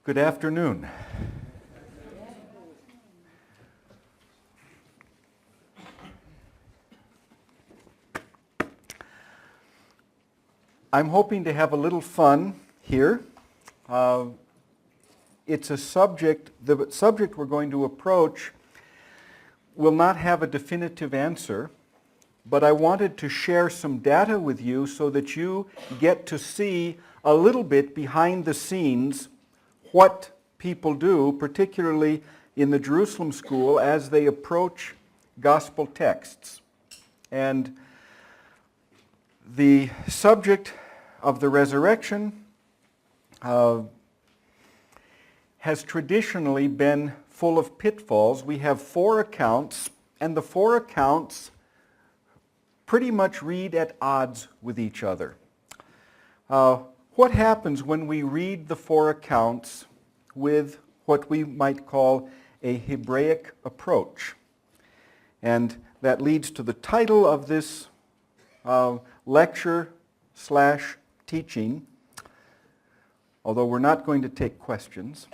Good afternoon. I'm hoping to have a little fun here. It's a subject, the subject we're going to approach will not have a definitive answer, but I wanted to share some data with you so that you get to see a little bit behind the scenes what people do, particularly in the Jerusalem school, as they approach gospel texts. And the subject of the resurrection has traditionally been full of pitfalls. We have 4 accounts, and the 4 accounts pretty much read at odds with each other. What happens when we read the 4 accounts with what we might call a Hebraic approach? And that leads to the title of this lecture/teaching, although we're not going to take questions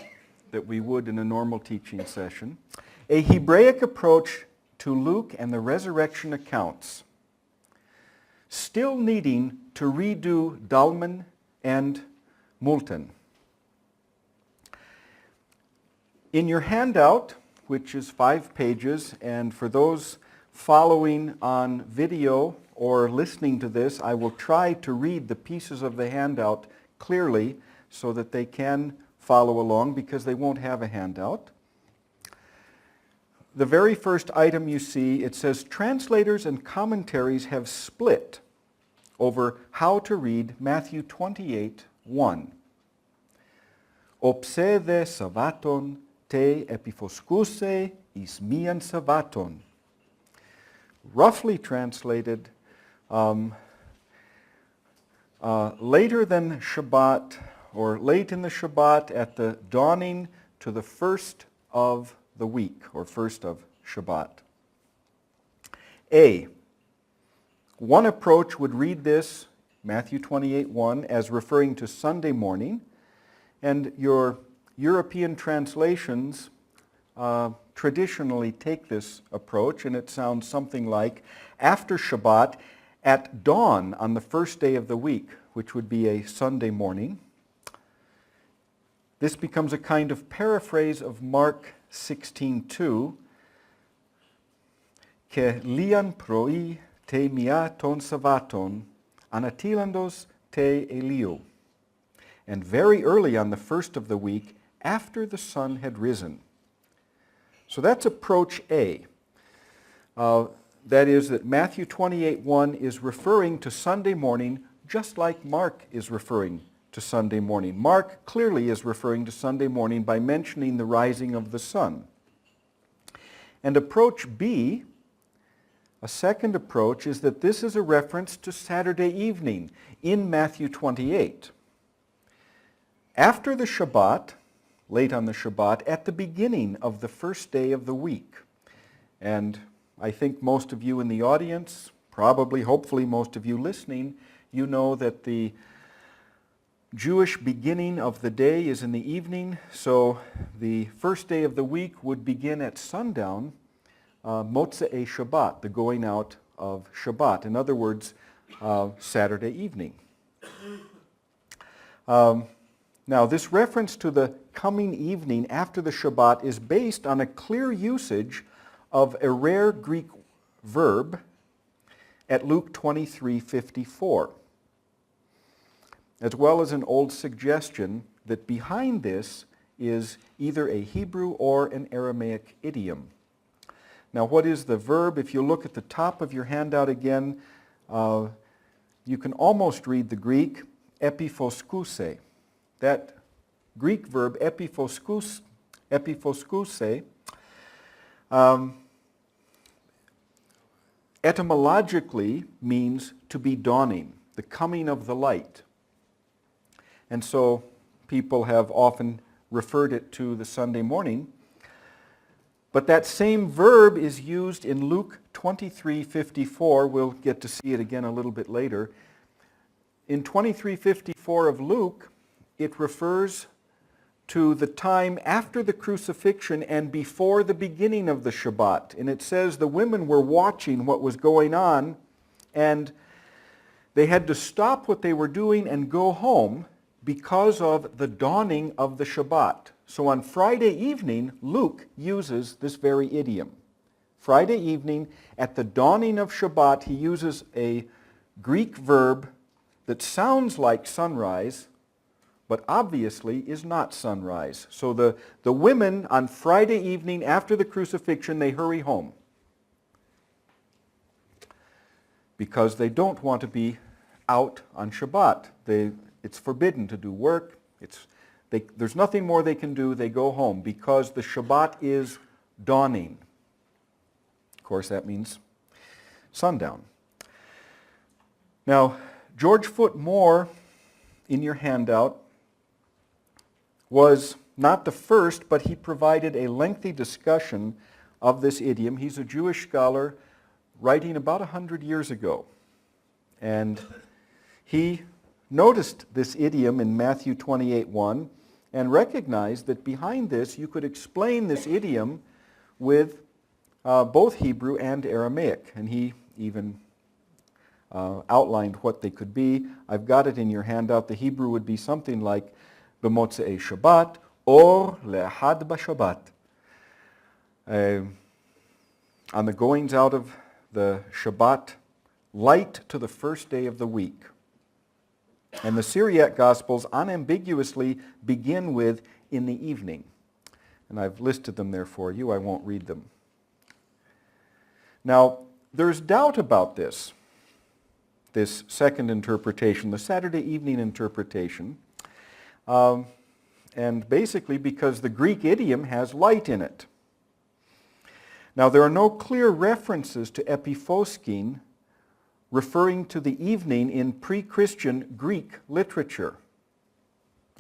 that we would in a normal teaching session. A Hebraic approach to Luke and the resurrection accounts, still needing to redo Dalman and Moulton. In your handout, which is 5 pages, and for those following on video or listening to this, I will try to read the pieces of the handout clearly so that they can follow along because they won't have a handout. The very first item you see, it says, translators and commentaries have split over how to read Matthew 28:1. Opsede savaton te epiphoskuse is mian savaton. Roughly translated, later than Shabbat, or late in the Shabbat, at the dawning to the first of the week, or first of Shabbat. A. One approach would read this, Matthew 28:1, as referring to Sunday morning, and your European translations traditionally take this approach, and it sounds something like, after Shabbat, at dawn on the first day of the week, which would be a Sunday morning. This becomes a kind of paraphrase of Mark 16:2, ke lian proi te mia ton savaton, anatilandos te elio. And very early on the first of the week, after the sun had risen. So that's approach A. That is that Matthew 28:1 is referring to Sunday morning just like Mark is referring to Sunday morning. Mark clearly is referring to Sunday morning by mentioning the rising of the sun. And approach B, a second approach, is that this is a reference to Saturday evening in Matthew 28. After the Shabbat, late on the Shabbat, at the beginning of the first day of the week. And I think most of you in the audience, probably, hopefully most of you listening, you know that the Jewish beginning of the day is in the evening, so the first day of the week would begin at sundown, Motzei Shabbat, the going out of Shabbat. In other words, Saturday evening. Now, this reference to the coming evening after the Shabbat is based on a clear usage of a rare Greek verb at Luke 23:54, as well as an old suggestion that behind this is either a Hebrew or an Aramaic idiom. Now, what is the verb? If you look at the top of your handout again, you can almost read the Greek, epiphoskuse. That Greek verb, epiphoskuse, etymologically means to be dawning, the coming of the light. And so people have often referred it to the Sunday morning. But that same verb is used in Luke 23:54. We'll get to see it again a little bit later. In 23:54 of Luke, it refers to the time after the crucifixion and before the beginning of the Shabbat. And it says the women were watching what was going on, and they had to stop what they were doing and go home because of the dawning of the Shabbat. So on Friday evening, Luke uses this very idiom. Friday evening, at the dawning of Shabbat, he uses a Greek verb that sounds like sunrise, but obviously is not sunrise. So the women on Friday evening after the crucifixion, they hurry home because they don't want to be out on Shabbat. It's forbidden to do work. There's nothing more they can do. They go home because the Shabbat is dawning. Of course, that means sundown. Now, George Foot Moore, in your handout, was not the first, but he provided a lengthy discussion of this idiom. He's a Jewish scholar writing about 100 years ago. And he noticed this idiom in Matthew 28:1 and recognized that behind this you could explain this idiom with both Hebrew and Aramaic. And he even outlined what they could be. I've got it in your handout. The Hebrew would be something like B'motzei Shabbat or le'ahad b'Shabbat. On the goings out of the Shabbat, light to the first day of the week. And the Syriac Gospels unambiguously begin with in the evening. And I've listed them there for you. I won't read them. Now, there's doubt about this second interpretation, the Saturday evening interpretation. And basically because the Greek idiom has light in it. Now, there are no clear references to epiphoskin referring to the evening in pre-Christian Greek literature.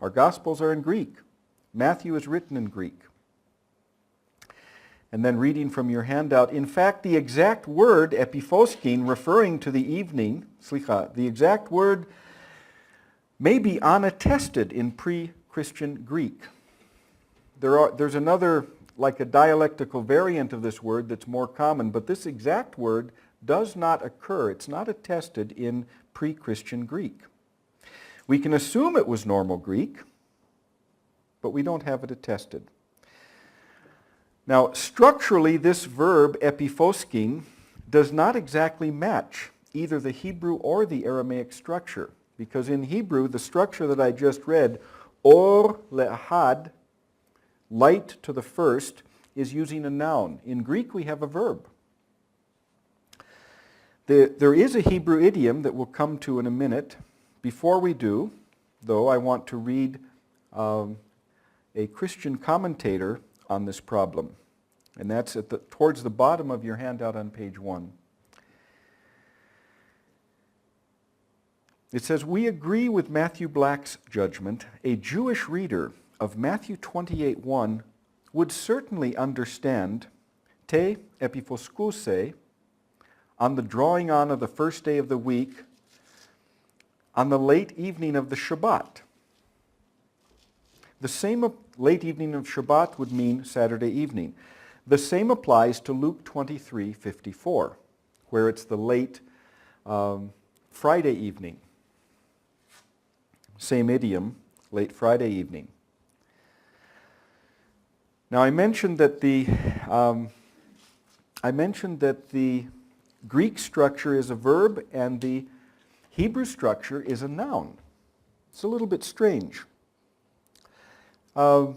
Our Gospels are in Greek. Matthew is written in Greek. And then reading from your handout, in fact, the exact word epiphoskin referring to the evening, the exact word may be unattested in pre-Christian Greek. There's another, like a dialectical variant of this word that's more common, but this exact word does not occur. It's not attested in pre-Christian Greek. We can assume it was normal Greek, but we don't have it attested. Now, structurally, this verb, epifoskin, does not exactly match either the Hebrew or the Aramaic structure, because in Hebrew, the structure that I just read, or le'ahad, light to the first, is using a noun. In Greek, we have a verb. There is a Hebrew idiom that we'll come to in a minute. Before we do, though, I want to read a Christian commentator on this problem. And that's towards the bottom of your handout on page 1. It says, "We agree with Matthew Black's judgment. A Jewish reader of Matthew 28:1 would certainly understand te epifoskuse, on the drawing on of the first day of the week, on the late evening of the Shabbat." The same late evening of Shabbat would mean Saturday evening. The same applies to Luke 23:54, where it's the late Friday evening. Same idiom, late Friday evening. Now I mentioned that the Greek structure is a verb and the Hebrew structure is a noun. It's a little bit strange. What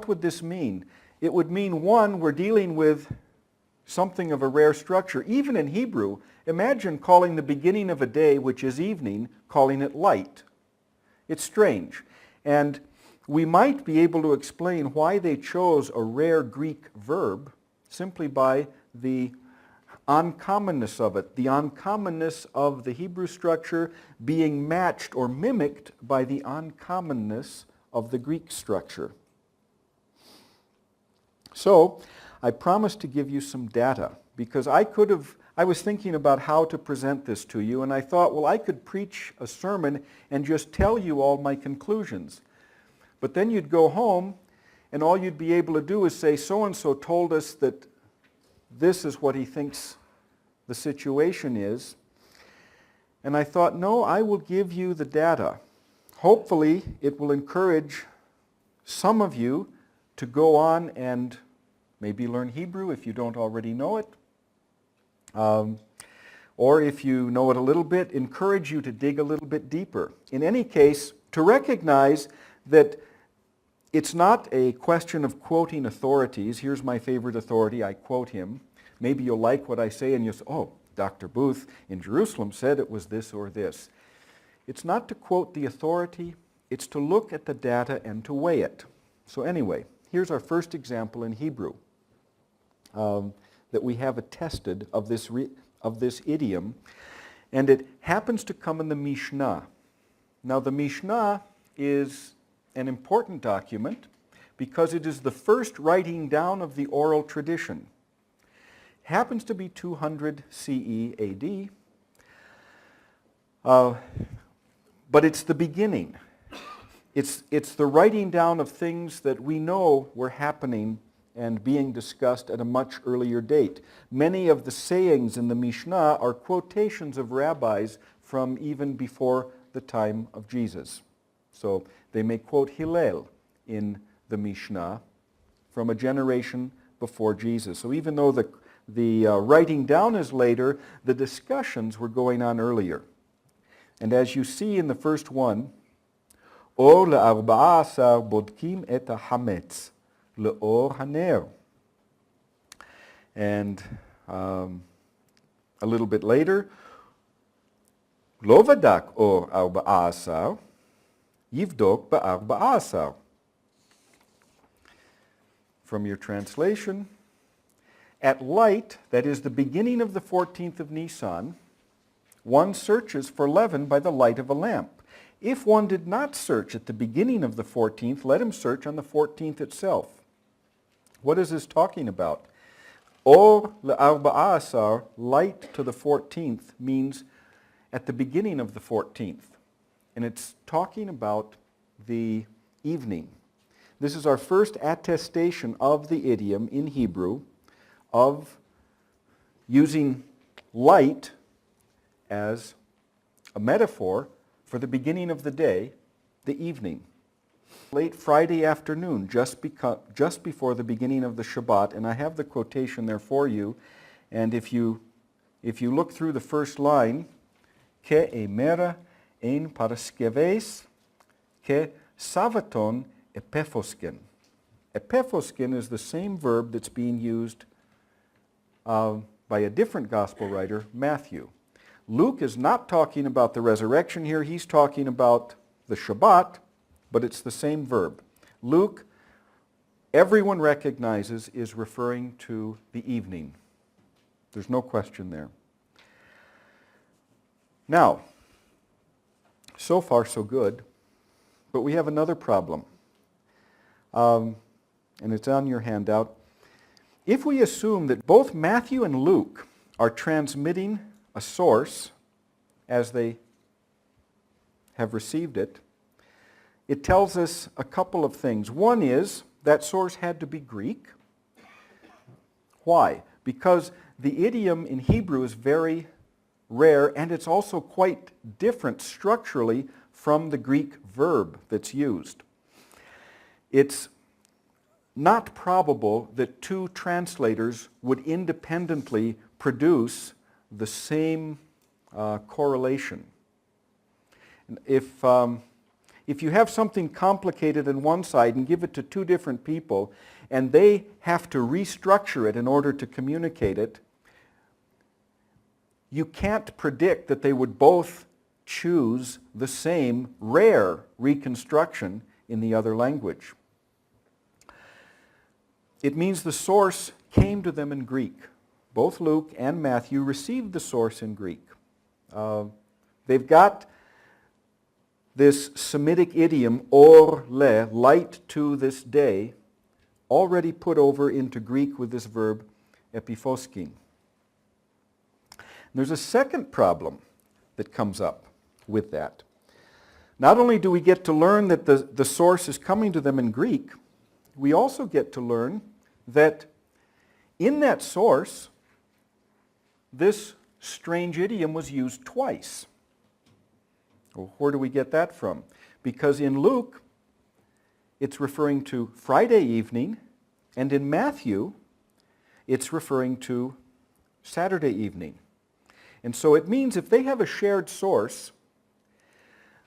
would this mean? It would mean, one, we're dealing with something of a rare structure. Even in Hebrew, imagine calling the beginning of a day, which is evening, calling it light. It's strange. And we might be able to explain why they chose a rare Greek verb simply by the uncommonness of it, the uncommonness of the Hebrew structure being matched or mimicked by the uncommonness of the Greek structure. So, I promised to give you some data because I was thinking about how to present this to you, and I thought, well, I could preach a sermon and just tell you all my conclusions. But then you'd go home and all you'd be able to do is say, so-and-so told us that this is what he thinks the situation is. And I thought, no, I will give you the data. Hopefully, it will encourage some of you to go on and maybe learn Hebrew if you don't already know it. Or if you know it a little bit, encourage you to dig a little bit deeper. In any case, to recognize that it's not a question of quoting authorities. Here's my favorite authority, I quote him. Maybe you'll like what I say and you'll say, oh, Dr. Buth in Jerusalem said it was this or this. It's not to quote the authority, it's to look at the data and to weigh it. So anyway, here's our first example in Hebrew that we have attested of this idiom, and it happens to come in the Mishnah. Now the Mishnah is an important document because it is the first writing down of the oral tradition. Happens to be 200 CE AD, but it's the beginning. It's the writing down of things that we know were happening and being discussed at a much earlier date. Many of the sayings in the Mishnah are quotations of rabbis from even before the time of Jesus. So they may quote Hillel in the Mishnah from a generation before Jesus. So even though the writing down is later, the discussions were going on earlier. And as you see in the first one, Or ל-14 בודקים את החמץ לאור הנר. And a little bit later, לא בדק אור 14, יבדוק ב-14. From your translation, at light, that is the beginning of the 14th of Nisan, one searches for leaven by the light of a lamp. If one did not search at the beginning of the 14th, let him search on the 14th itself. What is this talking about? Or ל-14, light to the 14th, means at the beginning of the 14th. And it's talking about the evening. This is our first attestation of the idiom in Hebrew of using light as a metaphor for the beginning of the day, the evening. late Friday afternoon, just before the beginning of the Shabbat, and I have the quotation there for you. And if you look through the first line, ke emera ein paraskeves, ke savaton epephosken. Epephosken is the same verb that's being used by a different gospel writer, Matthew. Luke is not talking about the resurrection here. He's talking about the Shabbat, but it's the same verb. Luke, everyone recognizes, is referring to the evening. There's no question there. Now, so far so good, but we have another problem. And it's on your handout. If we assume that both Matthew and Luke are transmitting a source as they have received it, it tells us a couple of things. One is that source had to be Greek. Why? Because the idiom in Hebrew is very rare, and it's also quite different structurally from the Greek verb that's used. It's not probable that two translators would independently produce the same correlation. If you have something complicated on one side and give it to two different people, and they have to restructure it in order to communicate it, you can't predict that they would both choose the same rare reconstruction in the other language. It means the source came to them in Greek. Both Luke and Matthew received the source in Greek. They've got this Semitic idiom, or le, light to this day, already put over into Greek with this verb, epiphoskin. There's a second problem that comes up with that. Not only do we get to learn that the source is coming to them in Greek, we also get to learn that in that source, this strange idiom was used twice. Well, where do we get that from? Because in Luke, it's referring to Friday evening, and in Matthew, it's referring to Saturday evening. And so it means if they have a shared source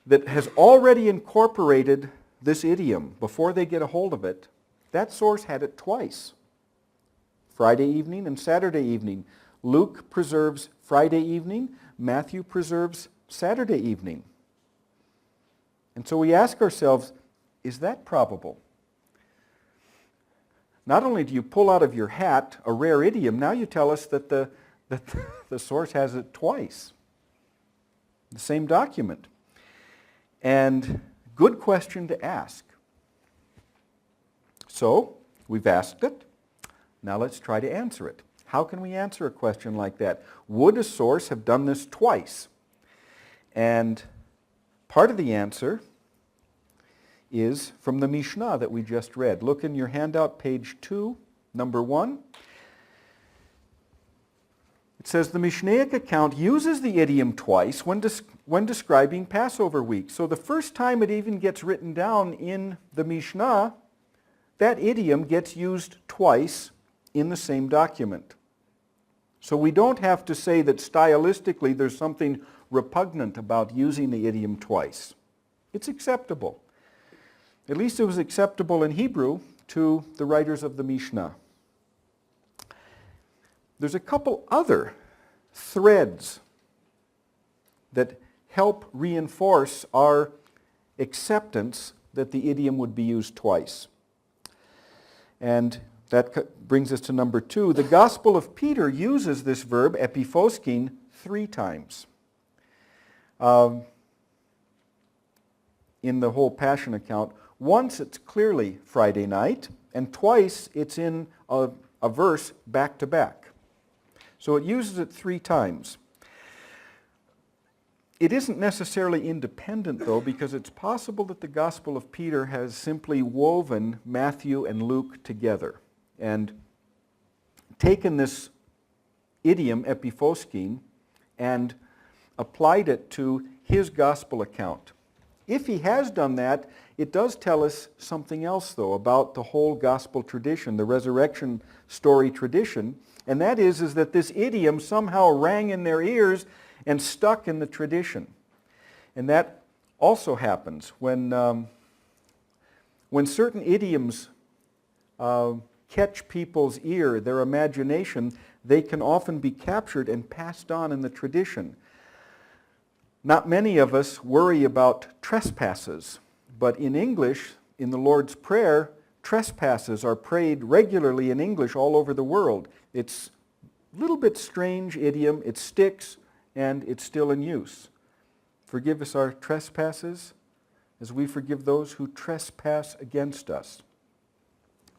that has already incorporated this idiom before they get a hold of it, that source had it twice. Friday evening and Saturday evening. Luke preserves Friday evening, Matthew preserves Saturday evening. And so we ask ourselves, is that probable? Not only do you pull out of your hat a rare idiom, now you tell us that the source has it twice. The same document. And good question to ask. So, we've asked it. Now let's try to answer it. How can we answer a question like that? Would a source have done this twice? And part of the answer is from the Mishnah that we just read. Look in your handout, page 2, number 1. It says the Mishnaic account uses the idiom twice when describing Passover week. So the first time it even gets written down in the Mishnah, that idiom gets used twice in the same document. So we don't have to say that stylistically there's something repugnant about using the idiom twice. It's acceptable. At least it was acceptable in Hebrew to the writers of the Mishnah. There's a couple other threads that help reinforce our acceptance that the idiom would be used twice. And that brings us to number 2. The Gospel of Peter uses this verb, epiphoskin, 3 times. In the whole Passion account. Once it's clearly Friday night, and twice it's in a verse back to back. So it uses it 3 times. It isn't necessarily independent, though, because it's possible that the Gospel of Peter has simply woven Matthew and Luke together and taken this idiom, epiphoskin, and applied it to his Gospel account. If he has done that, it does tell us something else, though, about the whole gospel tradition, the resurrection story tradition, and that is that this idiom somehow rang in their ears and stuck in the tradition. And that also happens when certain idioms catch people's ear, their imagination, they can often be captured and passed on in the tradition. Not many of us worry about trespasses, but in English, in the Lord's Prayer, trespasses are prayed regularly in English all over the world. It's a little bit strange idiom, it sticks, and it's still in use. Forgive us our trespasses as we forgive those who trespass against us.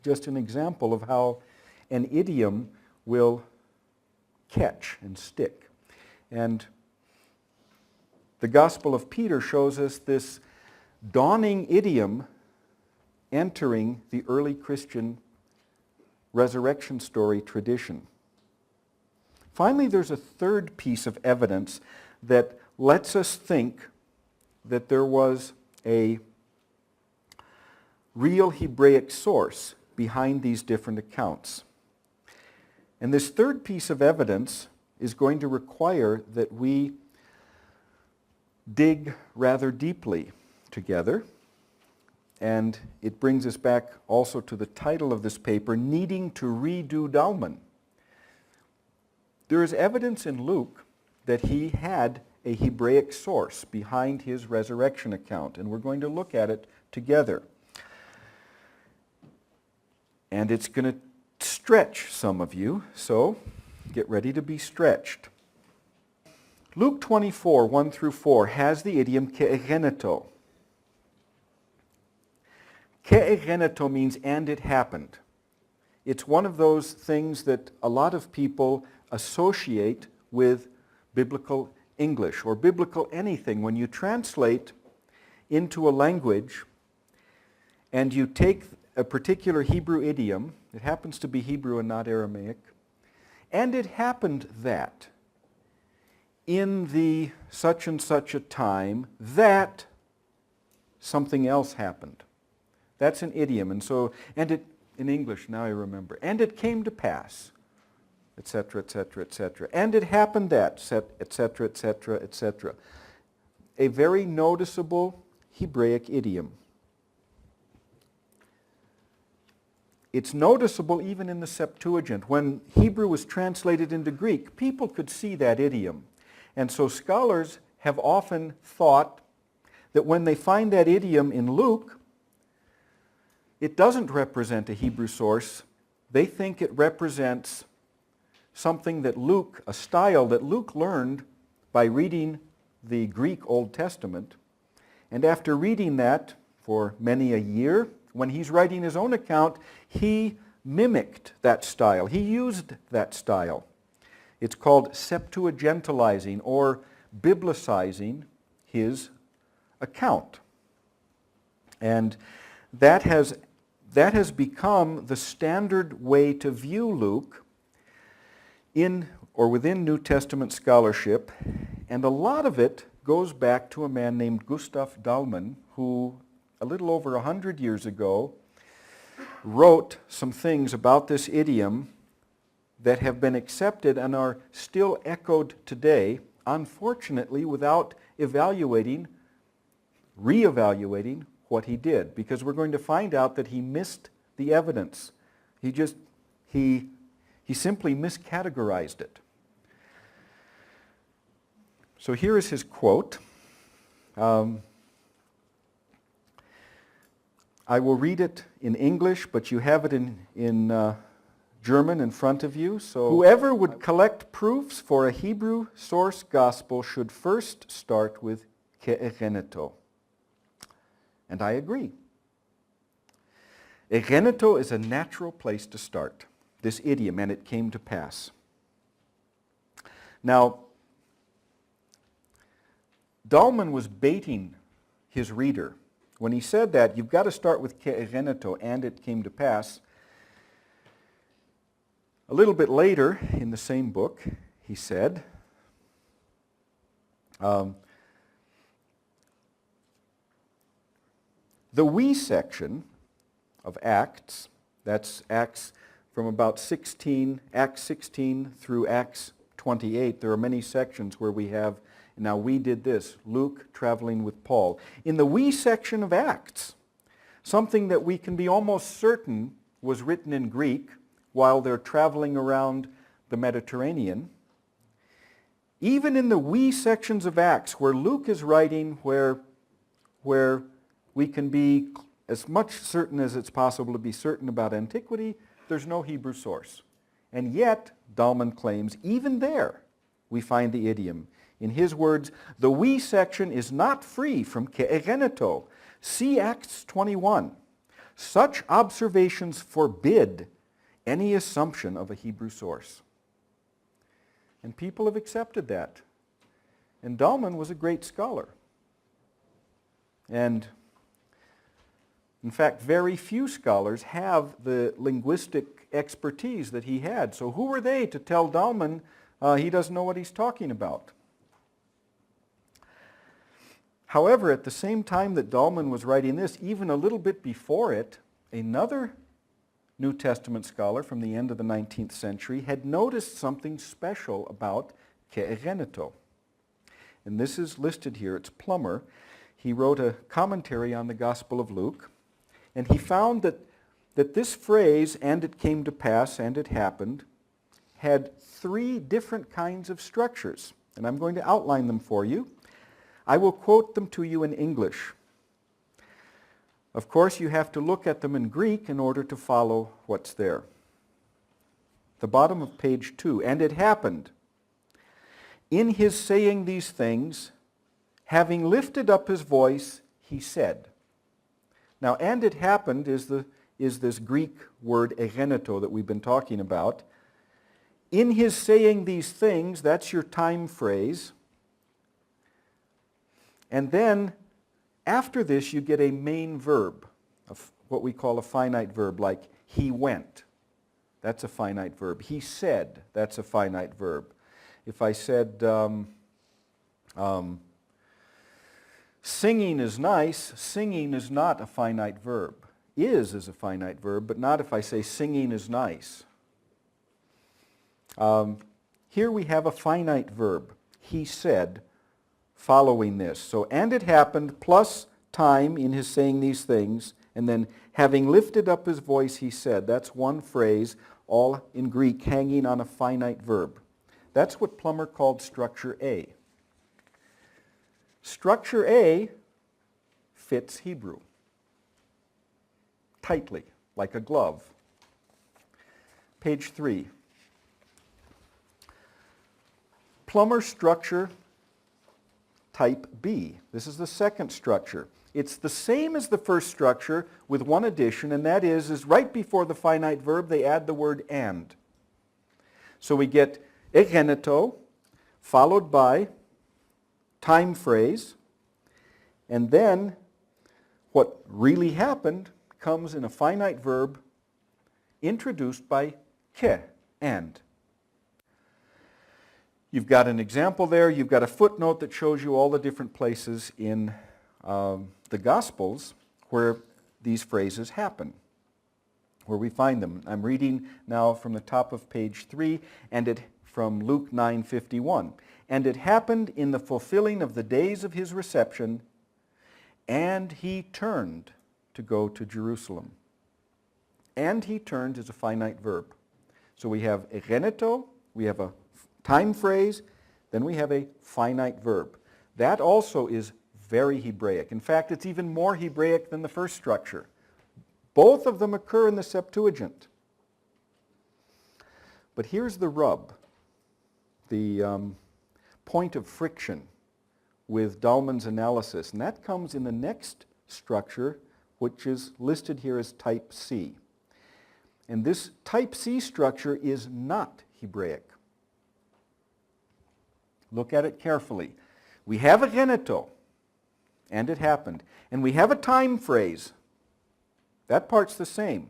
Just an example of how an idiom will catch and stick. And the Gospel of Peter shows us this dawning idiom entering the early Christian resurrection story tradition. Finally, there's a third piece of evidence that lets us think that there was a real Hebraic source behind these different accounts. And this third piece of evidence is going to require that we dig rather deeply together. And it brings us back also to the title of this paper, Needing to Redo Dalman. There is evidence in Luke that he had a Hebraic source behind his resurrection account, and we're going to look at it together. And it's going to stretch some of you, so get ready to be stretched. Luke 24, 1 through 4 has the idiom ke'egeneto. Ke'egeneto means and it happened. It's one of those things that a lot of people associate with biblical English or biblical anything. When you translate into a language and you take a particular Hebrew idiom, it happens to be Hebrew and not Aramaic, and it happened that in the such and such a time that something else happened. That's an idiom. And so, and it, in English, now I remember, and it came to pass, etc., etc., etc. And it happened that, etc., etc., etc. A very noticeable Hebraic idiom. It's noticeable even in the Septuagint. When Hebrew was translated into Greek, people could see that idiom. And so scholars have often thought that when they find that idiom in Luke, it doesn't represent a Hebrew source. They think it represents something that Luke, a style that Luke learned by reading the Greek Old Testament. And after reading that for many a year, when he's writing his own account, he mimicked that style. He used that style. It's called Septuagintalizing or biblicizing his account. And that has become the standard way to view Luke in or within New Testament scholarship, and a lot of it goes back to a man named Gustav Dalman, who a little over 100 years ago wrote some things about this idiom that have been accepted and are still echoed today, unfortunately without reevaluating what he did, because we're going to find out that he missed the evidence. He simply miscategorized it. So here is his quote. I will read it in English, but you have it in German in front of you. So whoever would collect proofs for a Hebrew source gospel should first start with ke'egeneto. And I agree. Egeneto is a natural place to start, this idiom, and it came to pass. Now, Dalman was baiting his reader. When he said that, you've got to start with ke'egeneto, and it came to pass. A little bit later in the same book, he said, The we section of Acts, that's Acts from about Acts 16 through Acts 28. There are many sections where we have, now we did this, Luke traveling with Paul. In the we section of Acts, something that we can be almost certain was written in Greek while they're traveling around the Mediterranean. Even in the we sections of Acts, where Luke is writing, where we can be as much certain as it's possible to be certain about antiquity, there's no Hebrew source. And yet, Dalman claims, even there, we find the idiom. In his words, the we section is not free from ke'egeneto. See Acts 21. Such observations forbid any assumption of a Hebrew source. And people have accepted that. And Dalman was a great scholar. And in fact, very few scholars have the linguistic expertise that he had. So who were they to tell Dalman he doesn't know what he's talking about? However, at the same time that Dalman was writing this, even a little bit before it, another New Testament scholar from the end of the 19th century had noticed something special about ke'egeneto. And this is listed here. It's Plummer. He wrote a commentary on the Gospel of Luke, and he found that this phrase, and it came to pass, and it happened, had three different kinds of structures. And I'm going to outline them for you. I will quote them to you in English. Of course, you have to look at them in Greek in order to follow what's there. The bottom of page 2. And it happened, in his saying these things, having lifted up his voice, he said. Now, and it happened is this Greek word egeneto that we've been talking about. In his saying these things, that's your time phrase. And then, after this, you get a main verb, what we call a finite verb, like he went. That's a finite verb. He said, that's a finite verb. If I said, singing is nice, singing is not a finite verb. Is a finite verb, but not if I say singing is nice. Here we have a finite verb. He said, following this. So, and it happened, plus time in his saying these things, and then having lifted up his voice, he said. That's one phrase, all in Greek, hanging on a finite verb. That's what Plummer called structure A. Structure A fits Hebrew tightly, like a glove. Page 3. Plummer structure type B. This is the second structure. It's the same as the first structure with one addition, and that is right before the finite verb they add the word and. So we get egeneto followed by time phrase, and then what really happened comes in a finite verb introduced by ke, and. You've got an example there. You've got a footnote that shows you all the different places in the Gospels where these phrases happen, where we find them. I'm reading now from the top of page 3, and it from Luke 9:51. And it happened in the fulfilling of the days of his reception, and he turned to go to Jerusalem. And he turned is a finite verb. So we have egeneto, we have a time phrase, then we have a finite verb. That also is very Hebraic. In fact, it's even more Hebraic than the first structure. Both of them occur in the Septuagint. But here's the rub, the point of friction with Dalman's analysis, and that comes in the next structure, which is listed here as type C. And this type C structure is not Hebraic. Look at it carefully. We have a egeneto, and it happened. And we have a time phrase. That part's the same.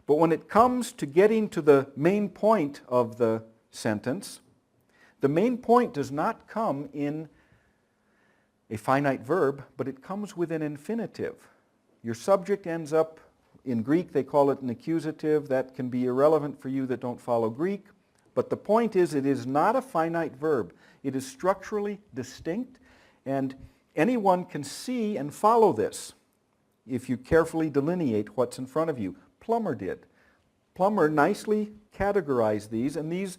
But when it comes to getting to the main point of the sentence, the main point does not come in a finite verb, but it comes with an infinitive. Your subject ends up, in Greek they call it an accusative. That can be irrelevant for you that don't follow Greek. But the point is, it is not a finite verb. It is structurally distinct, and anyone can see and follow this if you carefully delineate what's in front of you. Plummer did. Plummer nicely categorized these, and these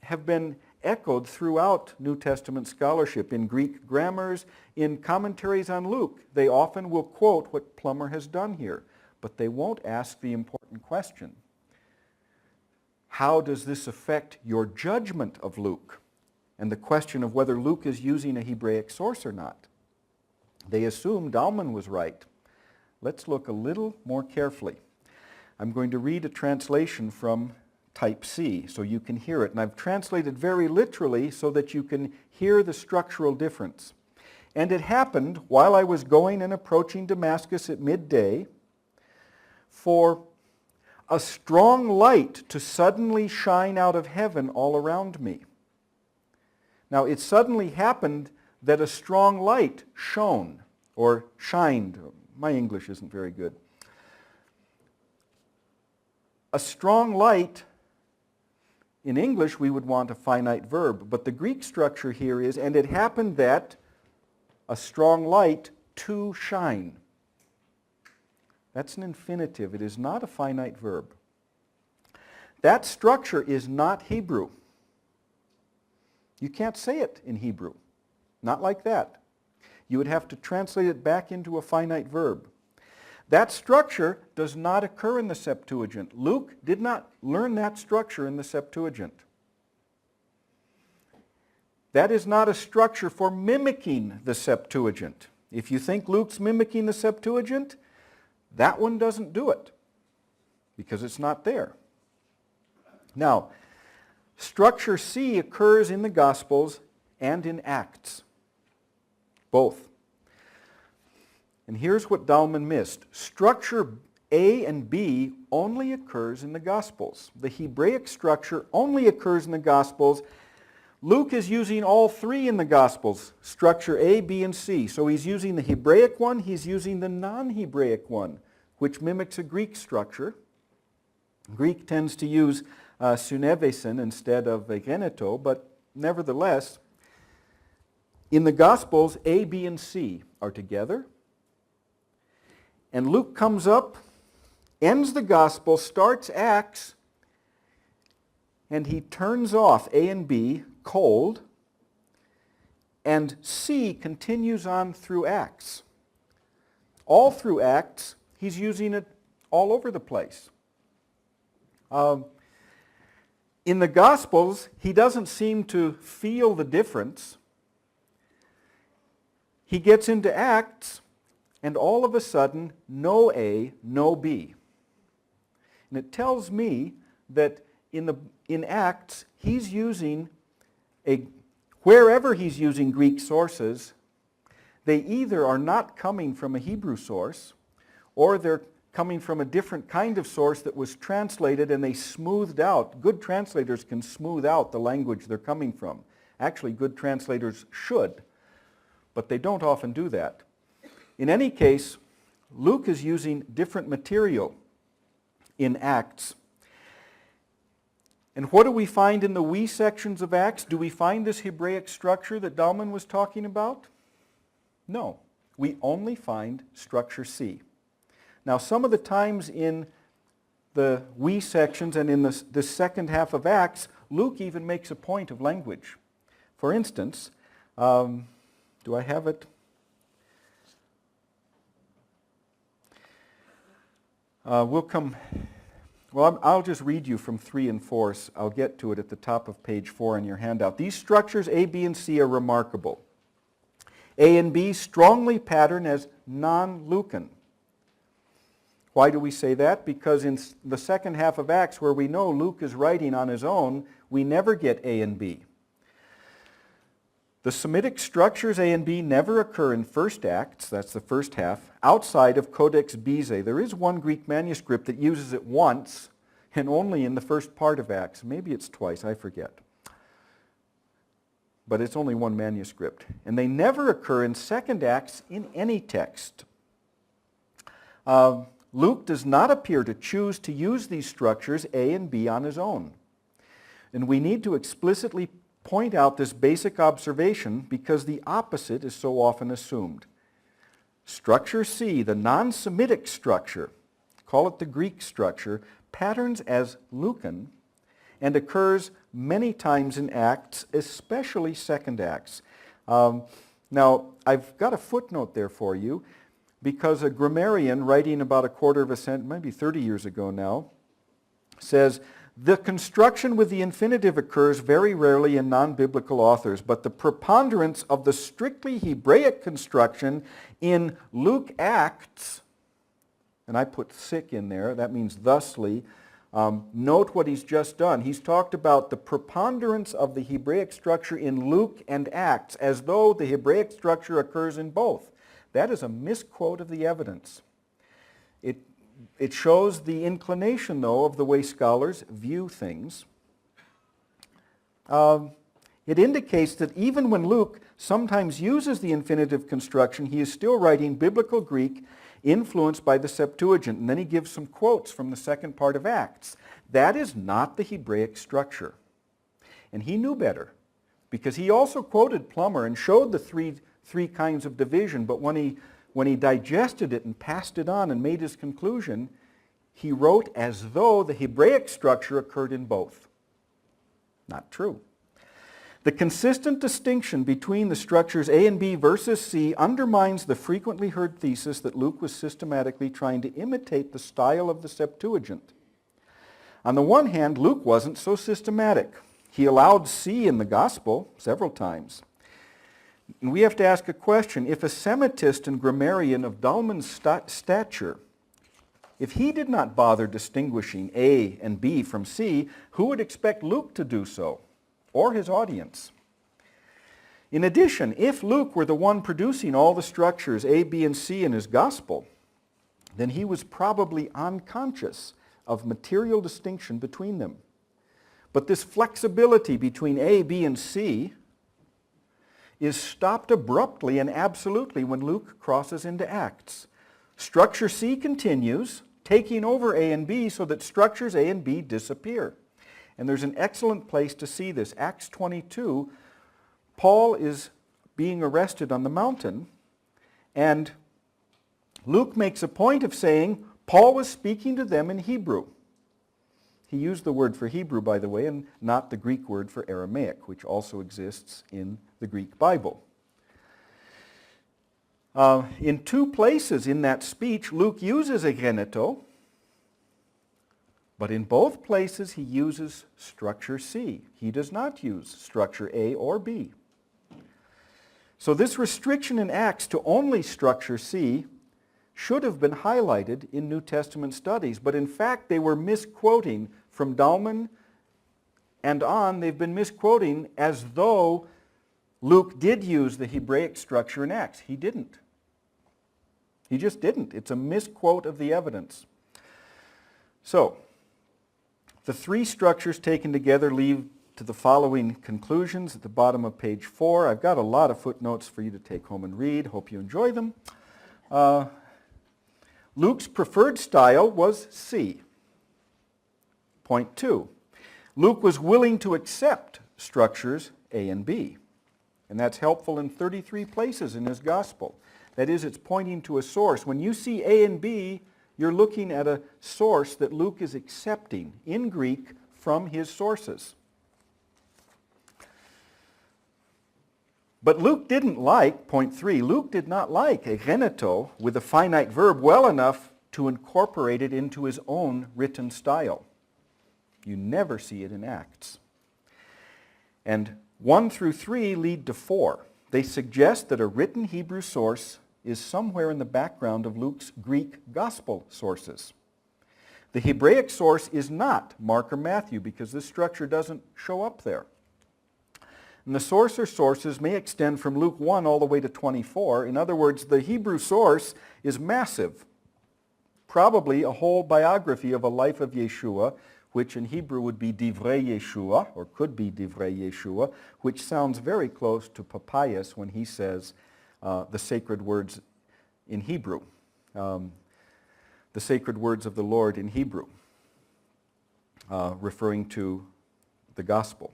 have been echoed throughout New Testament scholarship, in Greek grammars, in commentaries on Luke. They often will quote what Plummer has done here, but they won't ask the important question. How does this affect your judgment of Luke? And the question of whether Luke is using a Hebraic source or not. They assume Dalman was right. Let's look a little more carefully. I'm going to read a translation from Type C so you can hear it. And I've translated very literally so that you can hear the structural difference. And it happened while I was going and approaching Damascus at midday, for a strong light to suddenly shine out of heaven all around me. Now it suddenly happened that a strong light shone, or shined. My English isn't very good. A strong light, in English we would want a finite verb, but the Greek structure here is, and it happened that a strong light to shine. That's an infinitive. It is not a finite verb. That structure is not Hebrew. You can't say it in Hebrew. Not like that. You would have to translate it back into a finite verb. That structure does not occur in the Septuagint. Luke did not learn that structure in the Septuagint. That is not a structure for mimicking the Septuagint. If you think Luke's mimicking the Septuagint, that one doesn't do it, because it's not there. Now, structure C occurs in the Gospels and in Acts, both. And here's what Dalman missed. Structure A and B only occurs in the Gospels. The Hebraic structure only occurs in the Gospels. Luke is using all three in the Gospels, structure A, B, and C. So he's using the Hebraic one, he's using the non-Hebraic one, which mimics a Greek structure. Greek tends to use synevesin instead of geneto, but nevertheless, in the Gospels, A, B, and C are together. And Luke comes up, ends the Gospel, starts Acts, and he turns off A and B cold, and C continues on through Acts. All through Acts, he's using it all over the place. In the Gospels, he doesn't seem to feel the difference. He gets into Acts, and all of a sudden, no A, no B. And it tells me that in Acts, he's using wherever he's using Greek sources, they either are not coming from a Hebrew source, or they're coming from a different kind of source that was translated and they smoothed out. Good translators can smooth out the language they're coming from. Actually, good translators should, but they don't often do that. In any case, Luke is using different material in Acts. And what do we find in the we sections of Acts? Do we find this Hebraic structure that Dalman was talking about? No. We only find structure C. Now, some of the times in the we sections and in the second half of Acts, Luke even makes a point of language. For instance, do I have it? I'll just read you from 3 and 4. I'll get to it at the top of page 4 in your handout. These structures A, B, and C are remarkable. A and B strongly pattern as non-Lucan. Why do we say that? Because in the second half of Acts, where we know Luke is writing on his own, we never get A and B. The Semitic structures A and B never occur in first Acts, that's the first half, outside of Codex Bezae. There is one Greek manuscript that uses it once and only in the first part of Acts. Maybe it's twice, I forget. But it's only one manuscript. And they never occur in second Acts in any text. Luke does not appear to choose to use these structures A and B on his own. And we need to explicitly point out this basic observation because the opposite is so often assumed. Structure C, the non-Semitic structure, call it the Greek structure, patterns as Lucan and occurs many times in Acts, especially second Acts. Now, I've got a footnote there for you because a grammarian writing about a quarter of a century, maybe 30 years ago now, says, the construction with the infinitive occurs very rarely in non-biblical authors, but the preponderance of the strictly Hebraic construction in Luke Acts, and I put sick in there, that means thusly. Note what he's just done. He's talked about the preponderance of the Hebraic structure in Luke and Acts as though the Hebraic structure occurs in both. That is a misquote of the evidence. It shows the inclination, though, of the way scholars view things. It indicates that even when Luke sometimes uses the infinitive construction, he is still writing biblical Greek influenced by the Septuagint. And then he gives some quotes from the second part of Acts. That is not the Hebraic structure. And he knew better because he also quoted Plummer and showed the three kinds of division, but when he digested it and passed it on and made his conclusion, he wrote as though the Hebraic structure occurred in both. Not true. The consistent distinction between the structures A and B versus C undermines the frequently heard thesis that Luke was systematically trying to imitate the style of the Septuagint. On the one hand, Luke wasn't so systematic. He allowed C in the Gospel several times. And we have to ask a question. If a Semitist and grammarian of Dalman's stature, if he did not bother distinguishing A and B from C, who would expect Luke to do so, or his audience? In addition, if Luke were the one producing all the structures A, B, and C in his Gospel, then he was probably unconscious of material distinction between them. But this flexibility between A, B, and C is stopped abruptly and absolutely when Luke crosses into Acts. Structure C continues, taking over A and B so that structures A and B disappear. And there's an excellent place to see this. Acts 22, Paul is being arrested on the mountain, and Luke makes a point of saying Paul was speaking to them in Hebrew. He used the word for Hebrew, by the way, and not the Greek word for Aramaic, which also exists in the Greek Bible. In two places in that speech, Luke uses egeneto, but in both places he uses structure C. He does not use structure A or B. So this restriction in Acts to only structure C should have been highlighted in New Testament studies, but in fact they were misquoting from Dalman and on. They've been misquoting as though Luke did use the Hebraic structure in Acts. He didn't. He just didn't. It's a misquote of the evidence. So, the three structures taken together lead to the following conclusions at the bottom of page 4. I've got a lot of footnotes for you to take home and read. Hope you enjoy them. Luke's preferred style was C. Point 2. Luke was willing to accept structures A and B. And that's helpful in 33 places in his gospel. That is, it's pointing to a source. When you see A and B, you're looking at a source that Luke is accepting in Greek from his sources. But Luke didn't like, point 3, Luke did not like egeneto with a finite verb well enough to incorporate it into his own written style. You never see it in Acts. And 1 through 3 lead to 4. They suggest that a written Hebrew source is somewhere in the background of Luke's Greek gospel sources. The Hebraic source is not Mark or Matthew because this structure doesn't show up there. And the source or sources may extend from Luke 1 all the way to 24. In other words, the Hebrew source is massive. Probably a whole biography of a life of Yeshua, which in Hebrew would be Divrei Yeshua, or could be Divrei Yeshua, which sounds very close to Papias when he says the sacred words in Hebrew. the sacred words of the Lord in Hebrew, referring to the gospel.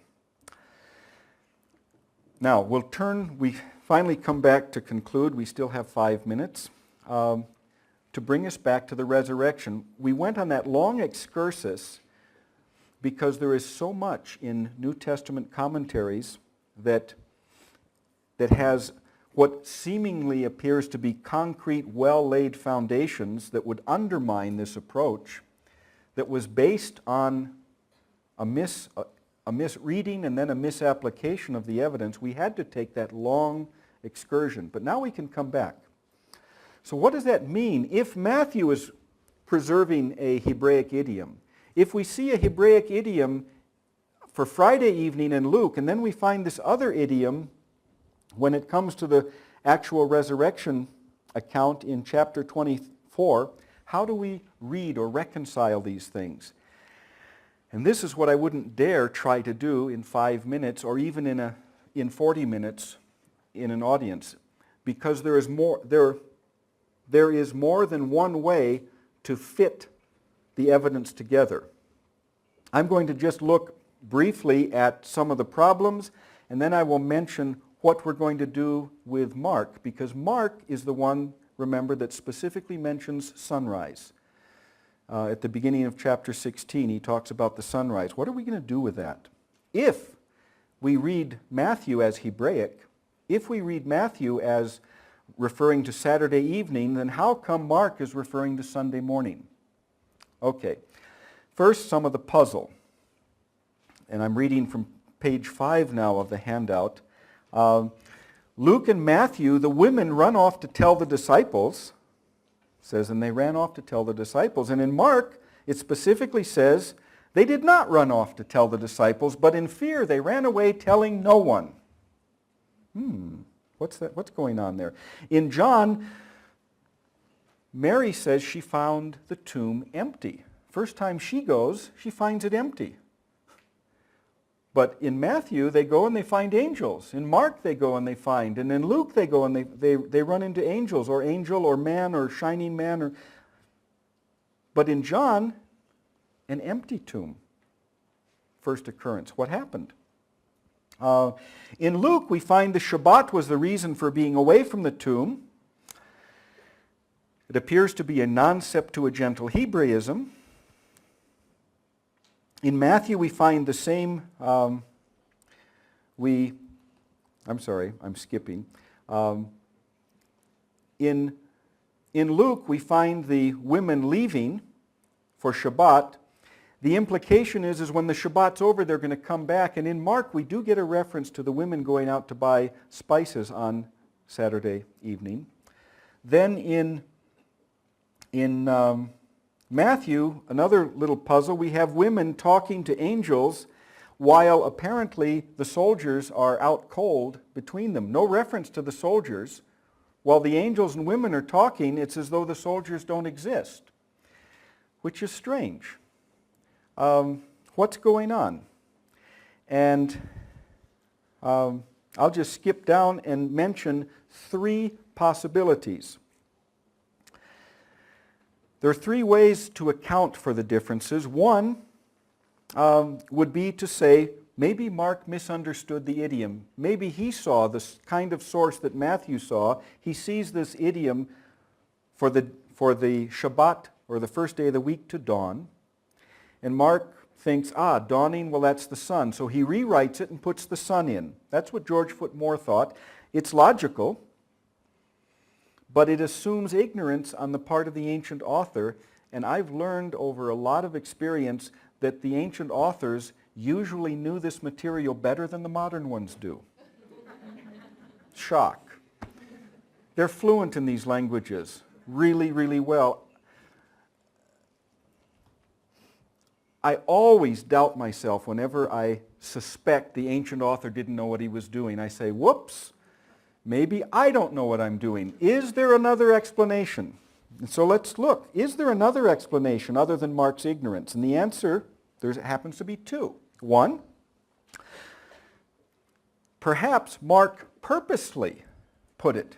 Now, we finally come back to conclude. We still have 5 minutes to bring us back to the resurrection. We went on that long excursus because there is so much in New Testament commentaries that has what seemingly appears to be concrete, well-laid foundations that would undermine this approach, that was based on a misreading and then a misapplication of the evidence. We had to take that long excursion, but now we can come back. So what does that mean? If Matthew is preserving a Hebraic idiom, if we see a Hebraic idiom for Friday evening in Luke, and then we find this other idiom when it comes to the actual resurrection account in chapter 24, how do we read or reconcile these things? And this is what I wouldn't dare try to do in 5 minutes or even in 40 minutes in an audience, because there is more than one way to fit the evidence together. I'm going to just look briefly at some of the problems, and then I will mention what we're going to do with Mark, because Mark is the one, remember, that specifically mentions sunrise. At the beginning of chapter 16, he talks about the sunrise. What are we going to do with that? If we read Matthew as Hebraic, if we read Matthew as referring to Saturday evening, then how come Mark is referring to Sunday morning? Okay, first some of the puzzle. And I'm reading from page 5 now of the handout. Luke and Matthew, the women run off to tell the disciples. It says, and they ran off to tell the disciples. And in Mark, it specifically says, they did not run off to tell the disciples, but in fear they ran away telling no one. What's going on there? In John, Mary says she found the tomb empty. First time she goes, she finds it empty. But in Matthew, they go and they find angels. In Mark, they go and they find. And in Luke, they go and they run into angels, or angel, or man, or shining man. But in John, an empty tomb. First occurrence. What happened? In Luke, we find the Shabbat was the reason for being away from the tomb. It appears to be a non-Septuagintal Hebraism. In Matthew, we find the same, I'm sorry, I'm skipping. In Luke, we find the women leaving for Shabbat. The implication is when the Shabbat's over, they're going to come back. And in Mark, we do get a reference to the women going out to buy spices on Saturday evening. Then in Matthew, another little puzzle, we have women talking to angels while apparently the soldiers are out cold between them. No reference to the soldiers. While the angels and women are talking, it's as though the soldiers don't exist, which is strange. What's going on? And I'll just skip down and mention 3 possibilities. There are 3 ways to account for the differences. One would be to say, maybe Mark misunderstood the idiom. Maybe he saw this kind of source that Matthew saw. He sees this idiom for the Shabbat, or the first day of the week, to dawn. And Mark thinks, dawning, well, that's the sun. So he rewrites it and puts the sun in. That's what George Foot Moore thought. It's logical, but it assumes ignorance on the part of the ancient author. And I've learned over a lot of experience that the ancient authors usually knew this material better than the modern ones do. Shock. They're fluent in these languages really, really well. I always doubt myself whenever I suspect the ancient author didn't know what he was doing. I say, whoops, maybe I don't know what I'm doing. Is there another explanation? And so let's look. Is there another explanation other than Mark's ignorance? And the answer, there happens to be 2. One, perhaps Mark purposely put it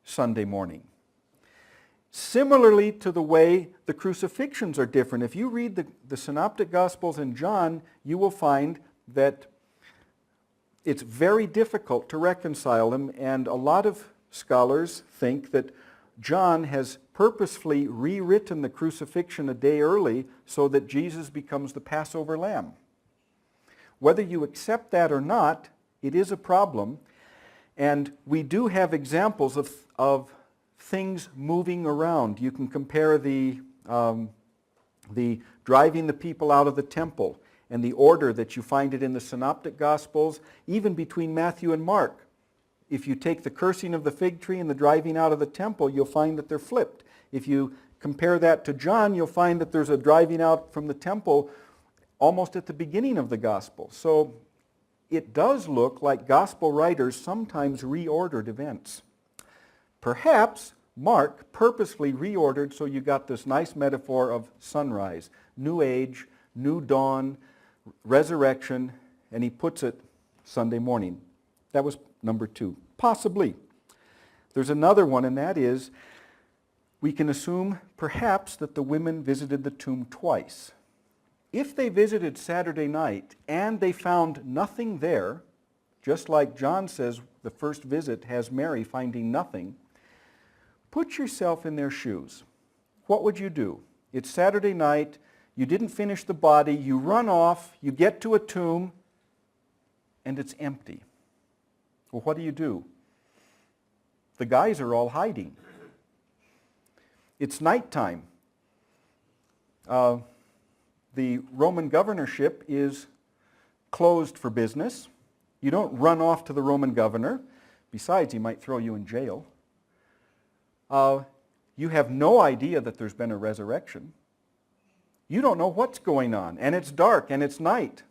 Sunday morning. Similarly to the way the crucifixions are different. If you read the Synoptic Gospels and John, you will find that it's very difficult to reconcile them, and a lot of scholars think that John has purposefully rewritten the crucifixion a day early so that Jesus becomes the Passover lamb. Whether you accept that or not, it is a problem, and we do have examples of things moving around. You can compare the driving the people out of the temple and the order that you find it in the Synoptic Gospels, even between Matthew and Mark. If you take the cursing of the fig tree and the driving out of the temple, you'll find that they're flipped. If you compare that to John, you'll find that there's a driving out from the temple almost at the beginning of the Gospel. So it does look like Gospel writers sometimes reordered events. Perhaps Mark purposely reordered so you got this nice metaphor of sunrise, new age, new dawn, resurrection, and he puts it Sunday morning. That was number 2. Possibly. There's another one, and that is, we can assume perhaps that the women visited the tomb twice. If they visited Saturday night and they found nothing there, just like John says the first visit has Mary finding nothing, put yourself in their shoes. What would you do? It's Saturday night, you didn't finish the body, you run off, you get to a tomb, and it's empty. Well, what do? The guys are all hiding. It's nighttime. The Roman governorship is closed for business. You don't run off to the Roman governor. Besides, he might throw you in jail. You have no idea that there's been a resurrection. You don't know what's going on, and it's dark, and it's night.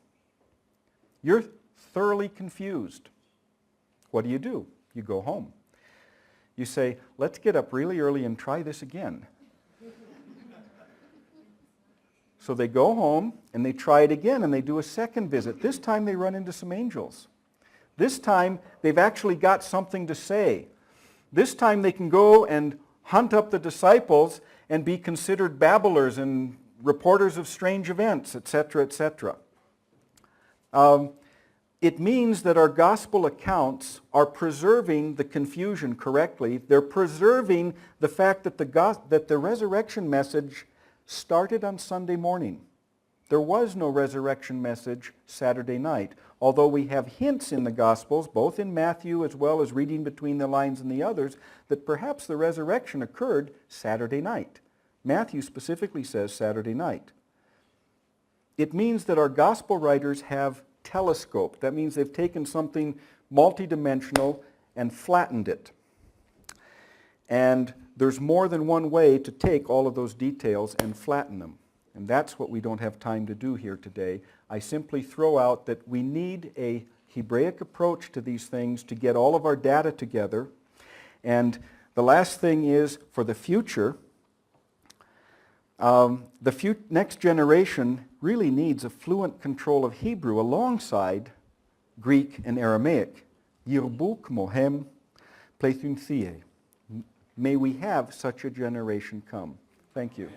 You're thoroughly confused. What do? You go home. You say, let's get up really early and try this again. So they go home, and they try it again, and they do a second visit. This time they run into some angels. This time they've actually got something to say. This time they can go and hunt up the disciples and be considered babblers and reporters of strange events, etc., etc. It means that our gospel accounts are preserving the confusion correctly. They're preserving the fact that the resurrection message started on Sunday morning. There was no resurrection message Saturday night, although we have hints in the Gospels, both in Matthew as well as reading between the lines and the others, that perhaps the resurrection occurred Saturday night. Matthew specifically says Saturday night. It means that our Gospel writers have telescoped. That means they've taken something multidimensional and flattened it. And there's more than one way to take all of those details and flatten them. And that's what we don't have time to do here today. I simply throw out that we need a Hebraic approach to these things to get all of our data together. And the last thing is, for the future, next generation really needs a fluent control of Hebrew alongside Greek and Aramaic. Yirbuk mohem plethunthie. May we have such a generation come. Thank you.